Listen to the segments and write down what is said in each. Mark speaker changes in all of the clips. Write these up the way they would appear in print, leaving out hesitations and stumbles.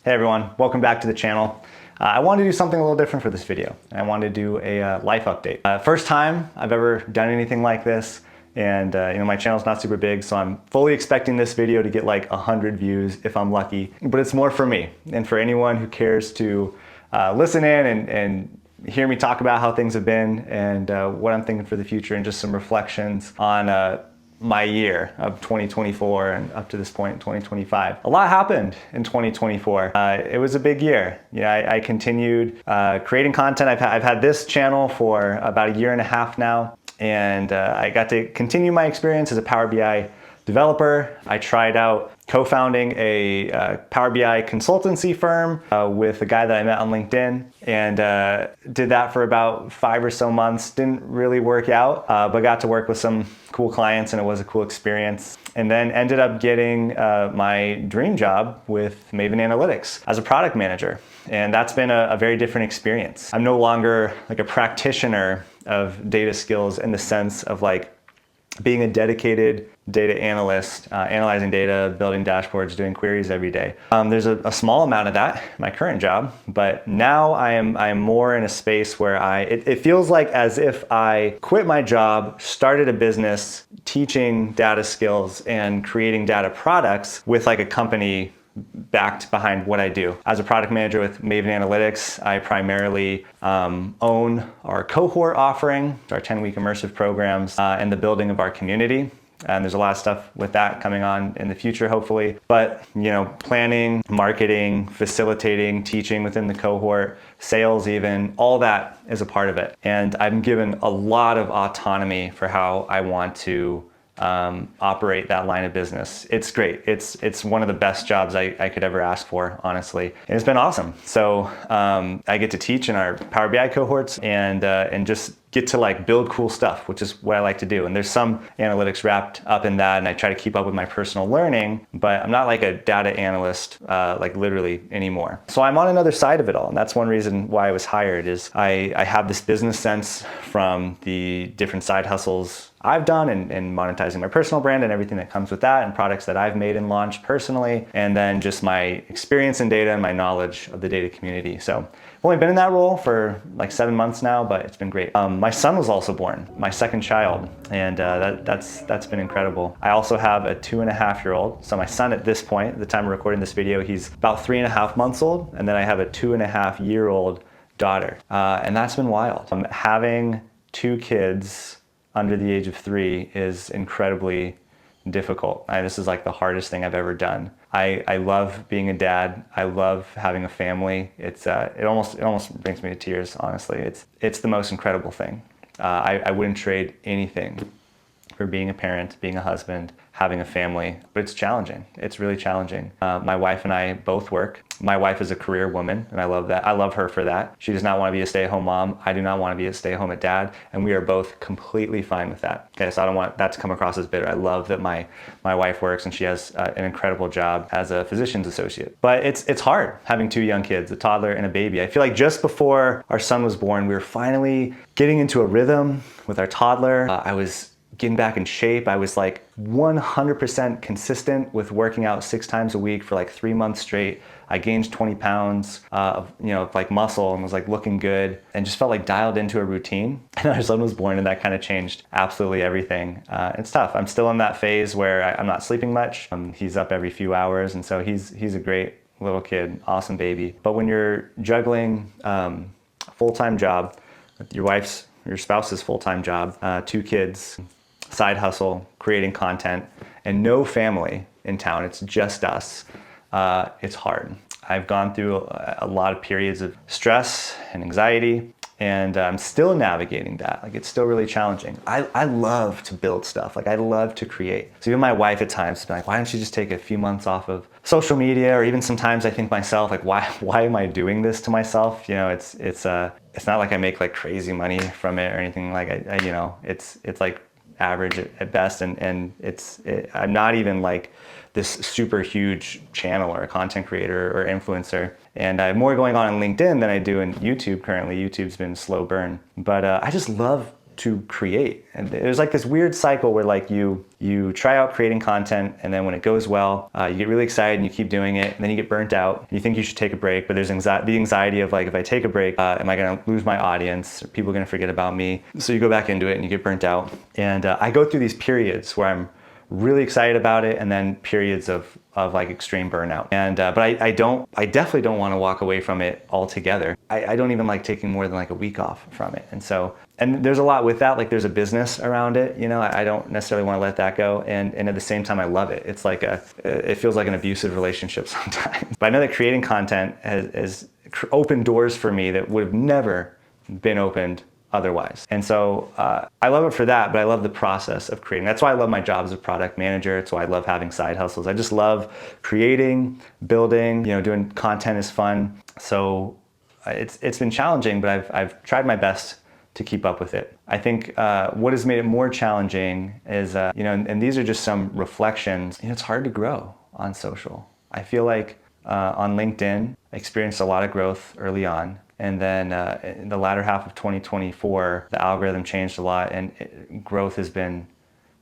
Speaker 1: Hey everyone, welcome back to the channel. I wanted to do something a little different for this video. I wanted to do a life update. First time I've ever done anything like this, and my channel's not super big, so I'm fully expecting this video to get like 100 views if I'm lucky. But it's more for me and for anyone who cares to listen in and hear me talk about how things have been and what I'm thinking for the future, and just some reflections on my year of 2024 and up to this point in 2025. A lot happened in 2024. It was a big year. I continued creating content. I've had this channel for about a year and a half now, and I got to continue my experience as a Power BI developer. I tried out co-founding a Power BI consultancy firm with a guy that I met on LinkedIn, and did that for about 5 or so months. Didn't really work out, but got to work with some cool clients, and it was a cool experience. And then ended up getting my dream job with Maven Analytics as a product manager. And that's been a very different experience. I'm no longer like a practitioner of data skills in the sense of like being a dedicated data analyst, analyzing data, building dashboards, doing queries every day. There's a small amount of that in my current job, but now I am more in a space where it feels like as if I quit my job, started a business, teaching data skills and creating data products with like a company backed behind what I do. As a product manager with Maven Analytics, I primarily own our cohort offering, our 10-week immersive programs, and the building of our community. And there's a lot of stuff with that coming on in the future, hopefully. But, planning, marketing, facilitating, teaching within the cohort, sales even, all that is a part of it. And I'm given a lot of autonomy for how I want to operate that line of business. It's great. It's one of the best jobs I could ever ask for, honestly. And it's been awesome. So I get to teach in our Power BI cohorts and just get to like build cool stuff, which is what I like to do. And there's some analytics wrapped up in that, and I try to keep up with my personal learning, but I'm not like a data analyst, like literally anymore. So I'm on another side of it all. And that's one reason why I was hired is I have this business sense from the different side hustles I've done and monetizing my personal brand and everything that comes with that, and products that I've made and launched personally, and then just my experience in data and my knowledge of the data community. So I've only been in that role for like 7 months now, but it's been great. My son was also born, my second child, and that's been incredible. I also have a 2.5-year-old. So my son at this point, at the time of recording this video, he's about 3.5 months old, and then I have a 2.5-year-old daughter, and that's been wild. Having 2 kids under the age of 3 is incredibly difficult. This is like the hardest thing I've ever done. I love being a dad. I love having a family. It almost brings me to tears, honestly. It's the most incredible thing. I wouldn't trade anything for being a parent, being a husband, having a family, but it's challenging. It's really challenging. My wife and I both work. My wife is a career woman, and I love that. I love her for that. She does not want to be a stay-at-home mom. I do not want to be a stay-at-home dad, and we are both completely fine with that. Okay, so I don't want that to come across as bitter. I love that my wife works, and she has an incredible job as a physician's associate. But it's hard having 2 young kids, a toddler and a baby. I feel like just before our son was born, we were finally getting into a rhythm with our toddler. I was getting back in shape. I was like 100% consistent with working out 6 times a week for like 3 months straight. I gained 20 pounds of like muscle and was like looking good and just felt like dialed into a routine. And our son was born, and that kind of changed absolutely everything. It's tough. I'm still in that phase where I'm not sleeping much. He's up every few hours, and so he's a great little kid, awesome baby. But when you're juggling a full-time job, your spouse's full-time job, 2 kids, side hustle, creating content, and no family in town, it's just us, it's hard. I've gone through a lot of periods of stress and anxiety, and I'm still navigating that. Like, it's still really challenging. I love to build stuff. Like, I love to create. So even my wife at times is like, why don't you just take a few months off of social media? Or even sometimes I think myself, like, why am I doing this to myself? It's not like I make like crazy money from it or anything. Like it's like average at best, and I'm not even like this super huge channel or a content creator or influencer, and I have more going on LinkedIn than I do in YouTube currently. YouTube's been a slow burn, but I just love to create. And there's like this weird cycle where like you try out creating content, and then when it goes well, you get really excited and you keep doing it, and then you get burnt out and you think you should take a break, but there's the anxiety of like, if I take a break, am I gonna lose my audience? Are people gonna forget about me? So you go back into it and you get burnt out. And I go through these periods where I'm really excited about it, and then periods of like extreme burnout. And but I definitely don't want to walk away from it altogether. I don't even like taking more than like a week off from it. And there's a lot with that, like there's a business around it, you know. I don't necessarily want to let that go, and at the same time I love it. It's like it feels like an abusive relationship sometimes. But I know that creating content has opened doors for me that would have never been opened otherwise. And so I love it for that, but I love the process of creating. That's why I love my job as a product manager. It's why I love having side hustles. I just love creating, building, you know, doing content is fun. So it's been challenging, but I've tried my best to keep up with it. I think what has made it more challenging is, you know, and these are just some reflections, you know, it's hard to grow on social. I feel like on LinkedIn, I experienced a lot of growth early on. And then in the latter half of 2024, the algorithm changed a lot, and growth has been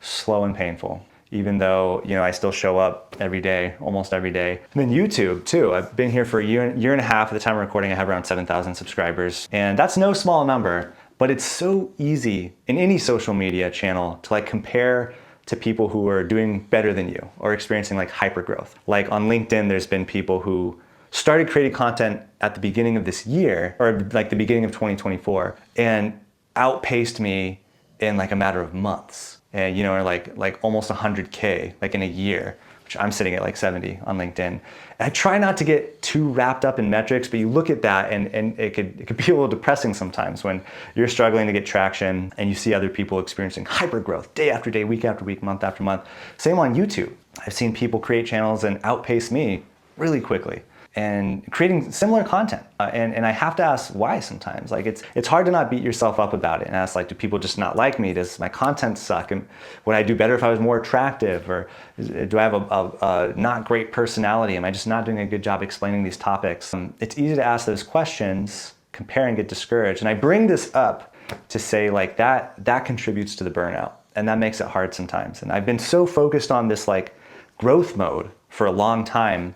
Speaker 1: slow and painful, even though, you know, I still show up every day, almost every day. And then YouTube too. I've been here for a year and a half. At the time of recording, I have around 7,000 subscribers. And that's no small number, but it's so easy in any social media channel to like compare to people who are doing better than you or experiencing like hyper growth. Like on LinkedIn, there's been people who started creating content at the beginning of this year, or like the beginning of 2024, and outpaced me in like a matter of months. And you know, or like almost 100K like in a year, which I'm sitting at like 70 on LinkedIn. And I try not to get too wrapped up in metrics, but you look at that and it could be a little depressing sometimes when you're struggling to get traction and you see other people experiencing hyper growth day after day, week after week, month after month. Same on YouTube. I've seen people create channels and outpace me really quickly and creating similar content. And I have to ask why sometimes. Like it's hard to not beat yourself up about it and ask, like, do people just not like me? Does my content suck? And would I do better if I was more attractive? Or do I have a not great personality? Am I just not doing a good job explaining these topics? It's easy to ask those questions, compare and get discouraged. And I bring this up to say like that contributes to the burnout, and that makes it hard sometimes. And I've been so focused on this like growth mode for a long time,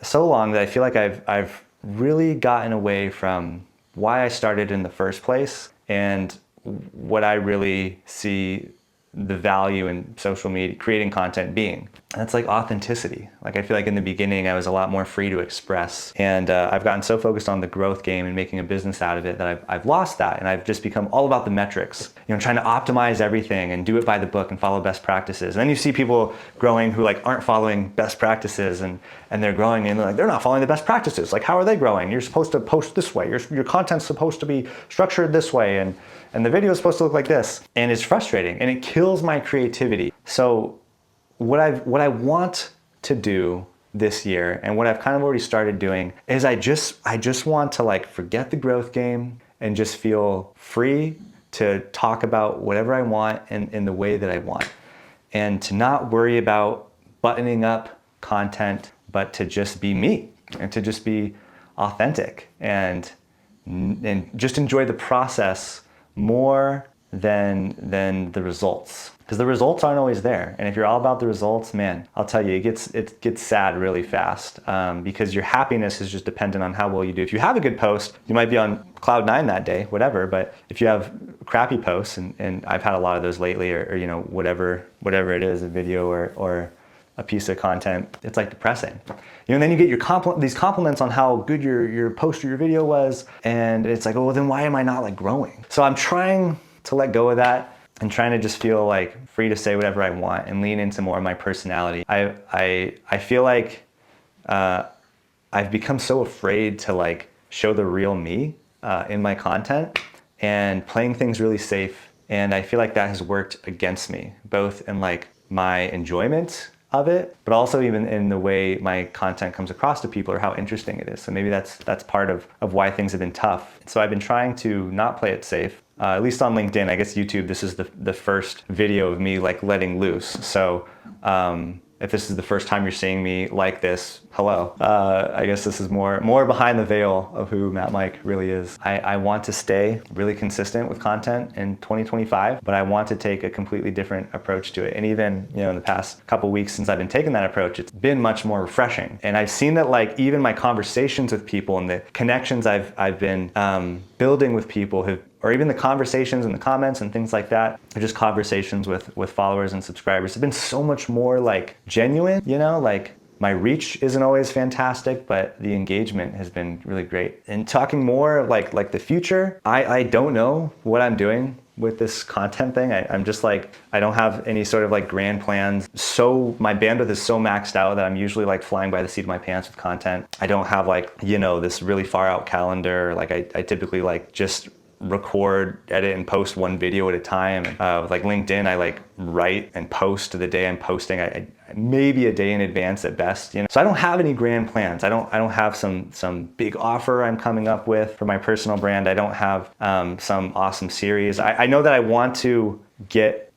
Speaker 1: so long that I feel like I've really gotten away from why I started in the first place and what I really see the value in social media, creating content being. And that's like authenticity. Like I feel like in the beginning I was a lot more free to express, and I've gotten so focused on the growth game and making a business out of it that I've lost that, and I've just become all about the metrics. You know, trying to optimize everything and do it by the book and follow best practices. And then you see people growing who like aren't following best practices, and they're growing and they're not following the best practices. Like, how are they growing? You're supposed to post this way. Your content's supposed to be structured this way, and the video is supposed to look like this. And it's frustrating and it kills my creativity. So what I want to do this year, and what I've kind of already started doing, is I just want to like forget the growth game and just feel free to talk about whatever I want in the way that I want, and to not worry about buttoning up content, but to just be me and to just be authentic and just enjoy the process more than the results. Because the results aren't always there. And if you're all about the results, man, I'll tell you, it gets sad really fast, because your happiness is just dependent on how well you do. If you have a good post, you might be on cloud 9 that day, whatever. But if you have crappy posts, and I've had a lot of those lately, or you know, whatever it is, a video or a piece of content, it's like depressing. You know, and then you get these compliments on how good your post or your video was, and it's like, oh, well, then why am I not like growing? So I'm trying to let go of that and trying to just feel like free to say whatever I want and lean into more of my personality. I feel like I've become so afraid to like show the real me in my content, and playing things really safe. And I feel like that has worked against me, both in like my enjoyment of it, but also even in the way my content comes across to people or how interesting it is. So maybe that's part of why things have been tough. So I've been trying to not play it safe, at least on LinkedIn. I guess YouTube, this is the first video of me like letting loose. So if this is the first time you're seeing me like this, hello. I guess this is more behind the veil of who Matt Mike really is. I want to stay really consistent with content in 2025, but I want to take a completely different approach to it. And even, in the past couple weeks since I've been taking that approach, it's been much more refreshing. And I've seen that like even my conversations with people and the connections I've been building with people or even the conversations in the comments and things like that, or just conversations with followers and subscribers have been so much more like genuine, like my reach isn't always fantastic, but the engagement has been really great. And talking more like the future, I don't know what I'm doing with this content thing. I'm just like, I don't have any sort of like grand plans. So my bandwidth is so maxed out that I'm usually like flying by the seat of my pants with content. I don't have like, this really far out calendar. Like I typically like just record, edit, and post one video at a time. With like LinkedIn, I like write and post the day I'm posting. I maybe a day in advance at best. So I don't have any grand plans. I don't have some big offer I'm coming up with for my personal brand. I don't have some awesome series. I know that I want to get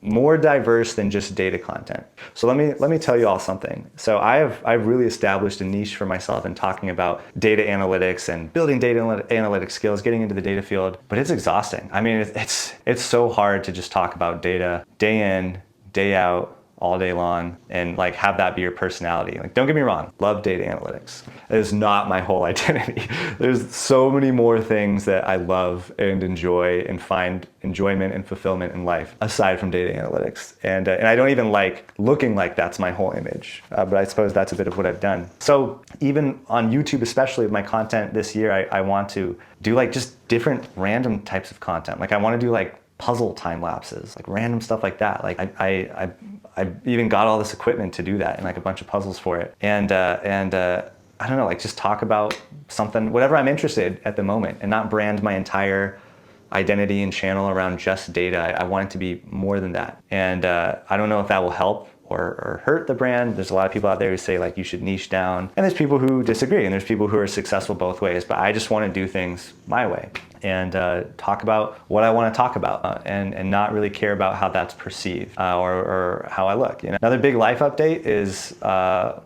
Speaker 1: more diverse than just data content. So let me tell you all something. So I've really established a niche for myself in talking about data analytics and building data analytics skills, getting into the data field, but it's exhausting. I mean, it's so hard to just talk about data day in, day out, all day long, and like have that be your personality. Like, don't get me wrong, love data analytics. It is not my whole identity. There's so many more things that I love and enjoy and find enjoyment and fulfillment in life aside from data analytics. And I don't even like looking like that's my whole image, but I suppose that's a bit of what I've done. So even on YouTube, especially with my content this year, I want to do like just different random types of content. Like I want to do like puzzle time lapses, like random stuff like that. Like I even got all this equipment to do that and like a bunch of puzzles for it. And I don't know, like just talk about something, whatever I'm interested at the moment, and not brand my entire identity and channel around just data. I want it to be more than that. And I don't know if that will help or hurt the brand. There's a lot of people out there who say like you should niche down, and there's people who disagree, and there's people who are successful both ways, but I just want to do things my way and talk about what I want to talk about and not really care about how that's perceived or how I look. Another big life update is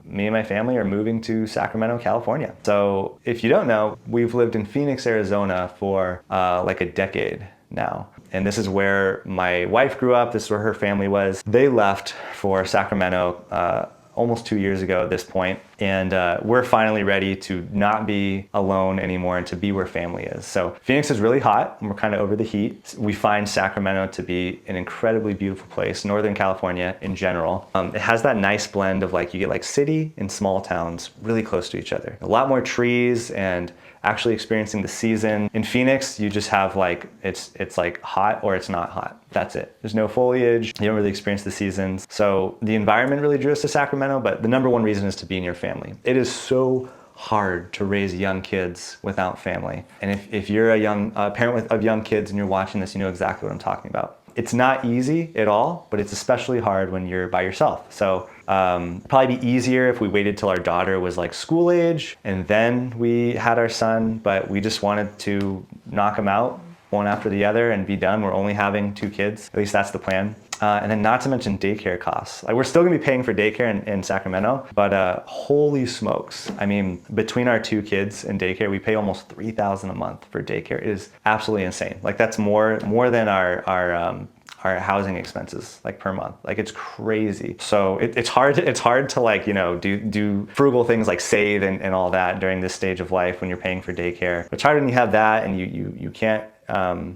Speaker 1: me and my family are moving to Sacramento, California. So if you don't know, we've lived in Phoenix, Arizona for like a decade now. And this is where my wife grew up. This is where her family was. They left for Sacramento almost 2 years ago at this point. And we're finally ready to not be alone anymore and to be where family is. So Phoenix is really hot and we're kind of over the heat. We find Sacramento to be an incredibly beautiful place, Northern California in general. It has that nice blend of like, you get like city and small towns really close to each other. A lot more trees and actually experiencing the season. In Phoenix, you just have like, it's like hot or it's not hot. That's it. There's no foliage. You don't really experience the seasons. So the environment really drew us to Sacramento, but the number one reason is to be near family. It is so hard to raise young kids without family. And if you're a parent of young kids and you're watching this, you know exactly what I'm talking about. It's not easy at all, but it's especially hard when you're by yourself. So probably be easier if we waited till our daughter was like school age and then we had our son, but we just wanted to knock them out one after the other and be done. We're only having 2 kids. At least that's the plan. And then not to mention daycare costs. Like we're still gonna be paying for daycare in Sacramento, but holy smokes. I mean, between our 2 kids in daycare, we pay almost $3,000 a month for daycare. It is absolutely insane. Like that's more than our housing expenses like per month. Like it's crazy. So it's hard to like, do frugal things like save and all that during this stage of life when you're paying for daycare. It's hard when you have that and you can't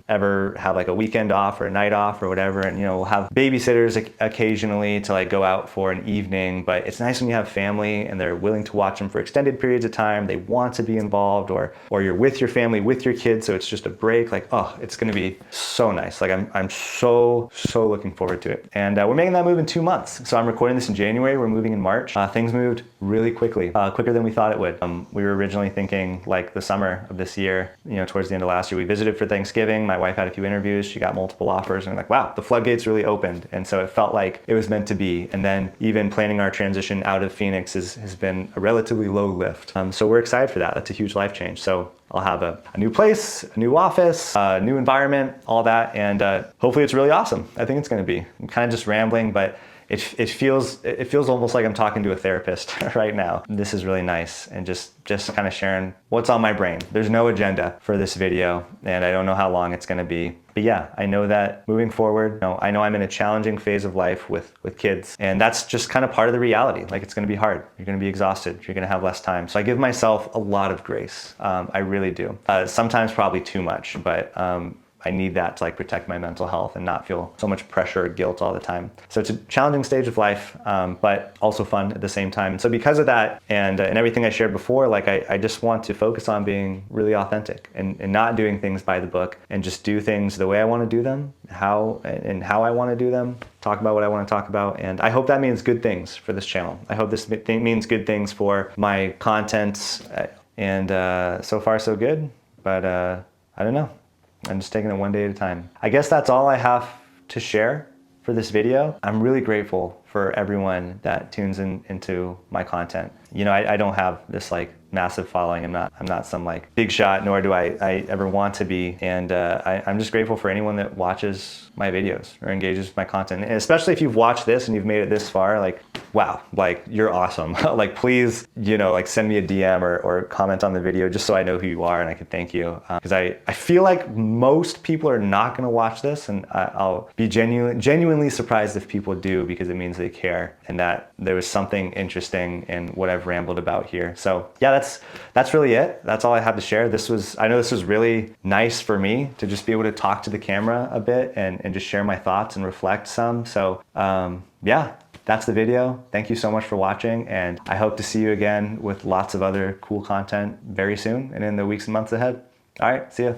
Speaker 1: ever have like a weekend off or a night off or whatever, and we'll have babysitters occasionally to like go out for an evening, but it's nice when you have family and they're willing to watch them for extended periods of time. They want to be involved, or you're with your family with your kids, so it's just a break. Like, oh, it's gonna be so nice. Like I'm so looking forward to it. And we're making that move in 2 months. So I'm recording this in January, we're moving in March. Things moved really quickly, quicker than we thought it would. We were originally thinking like the summer of this year, towards the end of last year. We visited for Thanksgiving. My wife had a few interviews. She got multiple offers, and I'm like, wow, the floodgates really opened. And so it felt like it was meant to be. And then even planning our transition out of Phoenix has been a relatively low lift. So we're excited for that. That's a huge life change. So I'll have a new place, a new office, a new environment, all that. And hopefully it's really awesome. I think it's going to be. I'm kind of just rambling, but it feels almost like I'm talking to a therapist right now. This is really nice, and just kind of sharing what's on my brain. There's no agenda for this video, and I don't know how long it's gonna be. But yeah, I know that moving forward, I know I'm in a challenging phase of life with kids, and that's just kind of part of the reality. Like, it's gonna be hard. You're gonna be exhausted. You're gonna have less time. So I give myself a lot of grace. I really do. Sometimes probably too much, but I need that to like protect my mental health and not feel so much pressure or guilt all the time. So it's a challenging stage of life, but also fun at the same time. And so because of that and everything I shared before, like I just want to focus on being really authentic and not doing things by the book, and just do things the way I want to do them, how I want to do them, talk about what I want to talk about. And I hope that means good things for this channel. I hope this means good things for my content, and so far so good, but I don't know. I'm just taking it one day at a time. I guess that's all I have to share for this video. I'm really grateful for everyone that tunes into my content. You know, I don't have this like massive following. I'm not some like big shot, nor do I ever want to be. And I'm just grateful for anyone that watches my videos or engages with my content. And especially if you've watched this and you've made it this far, like, wow, like you're awesome. Like, please, you know, like send me a DM or comment on the video just so I know who you are and I can thank you. Because I feel like most people are not gonna watch this, and I'll be genuinely surprised if people do, because it means they care and that there was something interesting in what I've rambled about here. So yeah, that's really it. That's all I have to share. I know this was really nice for me to just be able to talk to the camera a bit and just share my thoughts and reflect some. So yeah, that's the video. Thank you so much for watching, and I hope to see you again with lots of other cool content very soon and in the weeks and months ahead. All right, see ya.